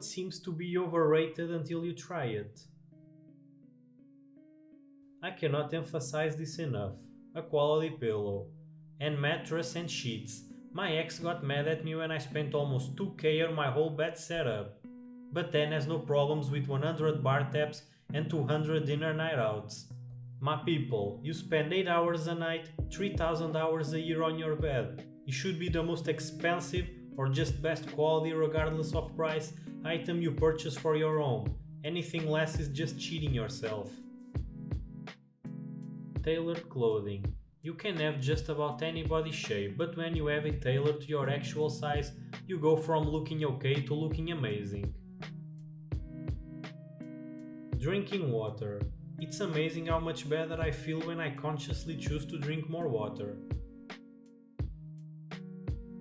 What seems to be overrated until you try it? I cannot emphasize this enough. A quality pillow. And mattress and sheets. My ex got mad at me when I spent almost 2k on my whole bed setup. But then has no problems with 100 bar taps and 200 dinner night outs. My people, you spend 8 hours a night, 3000 hours a year on your bed. It should be the most expensive or just best quality regardless of price item you purchase for your home. Anything less is just cheating yourself. Tailored clothing. You can have just about any body shape, but when you have it tailored to your actual size, you go from looking okay to looking amazing. Drinking water. It's amazing how much better I feel when I consciously choose to drink more water.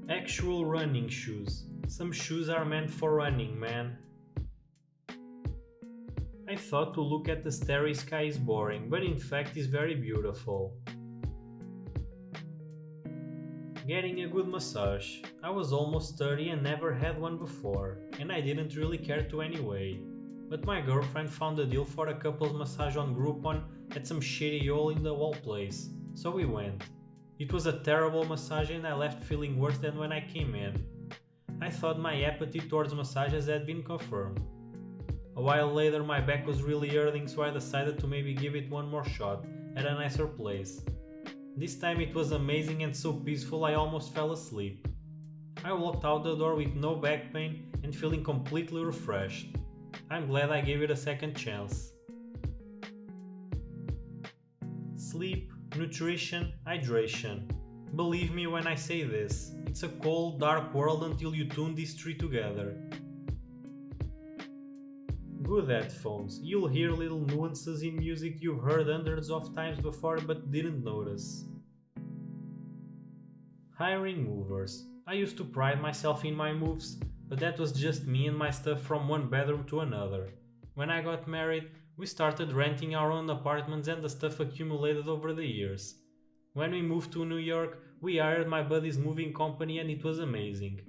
Actual running shoes. Some shoes are meant for running, man. I thought to look at the starry sky is boring, but in fact is very beautiful. Getting a good massage. I was almost 30 and never had one before, and I didn't really care to anyway. But my girlfriend found a deal for a couple's massage on Groupon at some shitty hole in the wall place, so we went. It was a terrible massage and I left feeling worse than when I came in. I thought my apathy towards massages had been confirmed. A while later my back was really hurting, so I decided to maybe give it one more shot at a nicer place. This time it was amazing and so peaceful I almost fell asleep. I walked out the door with no back pain and feeling completely refreshed. I'm glad I gave it a second chance. Sleep, nutrition, hydration. Believe me when I say this, it's a cold, dark world until you tune these three together. Good headphones. You'll hear little nuances in music you've heard hundreds of times before but didn't notice. Hiring movers. I used to pride myself in my moves, but that was just me and my stuff from one bedroom to another. When I got married, we started renting our own apartments and the stuff accumulated over the years. When we moved to New York, we hired my buddy's moving company and it was amazing.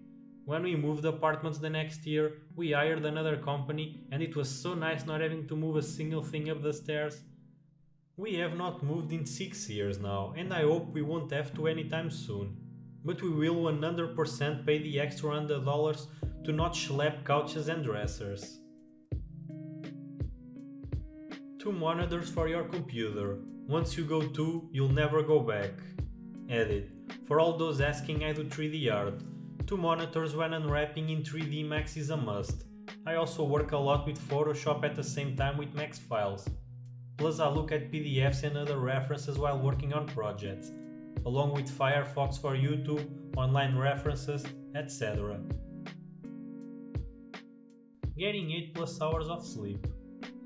When we moved apartments the next year, we hired another company and it was so nice not having to move a single thing up the stairs. We have not moved in 6 years now and I hope we won't have to anytime soon. But we will 100% pay the extra $100 to not schlep couches and dressers. 2 monitors for your computer. Once you go 2, you'll never go back. Edit. For all those asking, I do 3D art. 2 monitors when unwrapping in 3D Max is a must. I also work a lot with Photoshop at the same time with Max files. Plus I look at PDFs and other references while working on projects, along with Firefox for YouTube, online references, etc. Getting 8+ hours of sleep.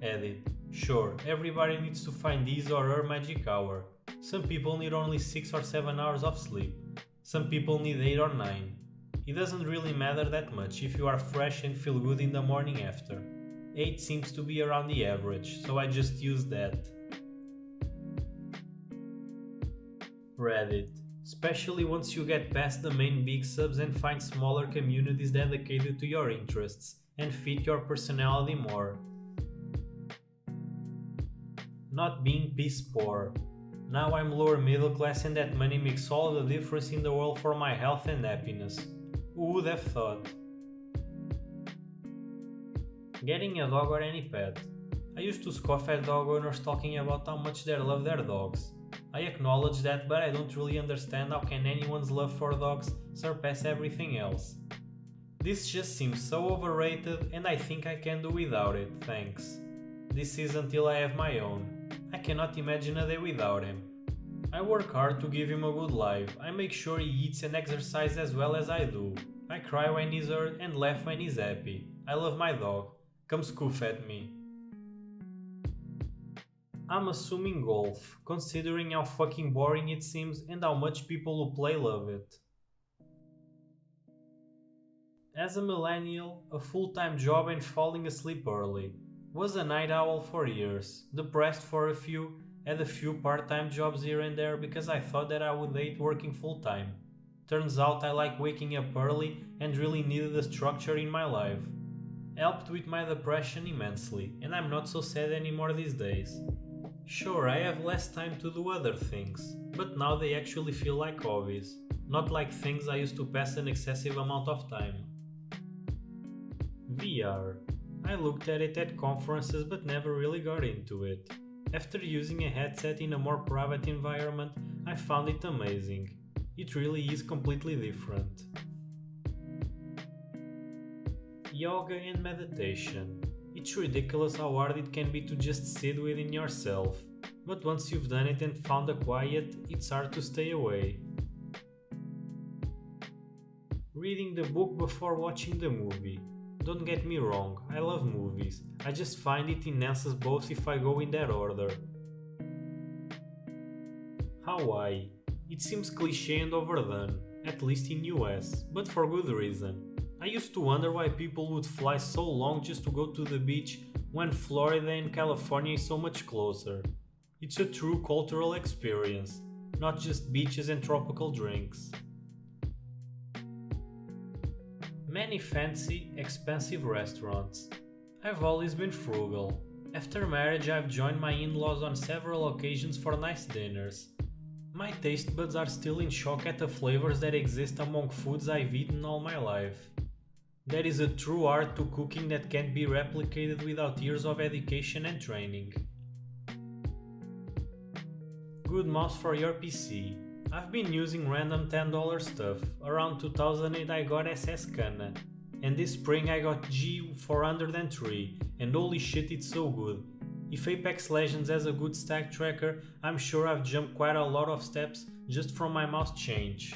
Edit. Sure, everybody needs to find his or her magic hour. Some people need only 6 or 7 hours of sleep. Some people need 8 or 9. It doesn't really matter that much if you are fresh and feel good in the morning after. 8 seems to be around the average, so I just use that. Reddit. Especially once you get past the main big subs and find smaller communities dedicated to your interests and fit your personality more. Not being piss poor. Now I'm lower middle class and that money makes all the difference in the world for my health and happiness. Who would have thought? Getting a dog or any pet. I used to scoff at dog owners talking about how much they love their dogs. I acknowledge that, but I don't really understand how can anyone's love for dogs surpass everything else. This just seems so overrated and I think I can do without it, thanks. This is until I have my own. I cannot imagine a day without him. I work hard to give him a good life. I make sure he eats and exercises as well as I do. I cry when he's hurt and laugh when he's happy. I love my dog. Come scoof at me. I'm assuming golf, considering how fucking boring it seems and how much people who play love it. As a millennial, a full-time job and falling asleep early. Was a night owl for years, depressed for a few, had a few part-time jobs here and there because I thought that I would hate working full-time. Turns out I like waking up early and really needed a structure in my life. Helped with my depression immensely, and I'm not so sad anymore these days. Sure, I have less time to do other things, but now they actually feel like hobbies, not like things I used to pass an excessive amount of time. VR. I looked at it at conferences but never really got into it. After using a headset in a more private environment, I found it amazing. It really is completely different. Yoga and meditation. It's ridiculous how hard it can be to just sit within yourself, but once you've done it and found the quiet, it's hard to stay away. Reading the book before watching the movie. Don't get me wrong, I love movies, I just find it enhances both if I go in that order. Hawaii. It seems cliché and overdone, at least in US, but for good reason. I used to wonder why people would fly so long just to go to the beach when Florida and California is so much closer. It's a true cultural experience, not just beaches and tropical drinks. Many fancy, expensive restaurants. I've always been frugal. After marriage, I've joined my in-laws on several occasions for nice dinners. My taste buds are still in shock at the flavors that exist among foods I've eaten all my life. There is a true art to cooking that can't be replicated without years of education and training. Good mouse for your PC. I've been using random $10 stuff. Around 2008 I got SS Canna, and this spring I got G403, and holy shit it's so good. If Apex Legends has a good stack tracker, I'm sure I've jumped quite a lot of steps just from my mouse change.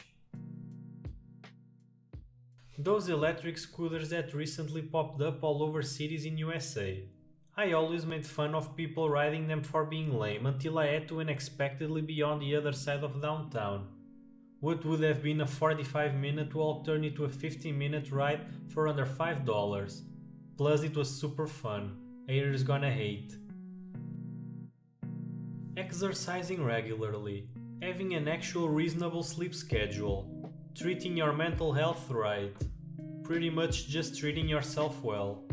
Those electric scooters that recently popped up all over cities in USA. I always made fun of people riding them for being lame until I had to unexpectedly be on the other side of downtown. What would have been a 45-minute walk turned into a 15-minute ride for under $5. Plus it was super fun. Haters gonna hate. Exercising regularly. Having an actual reasonable sleep schedule. Treating your mental health right. Pretty much just treating yourself well.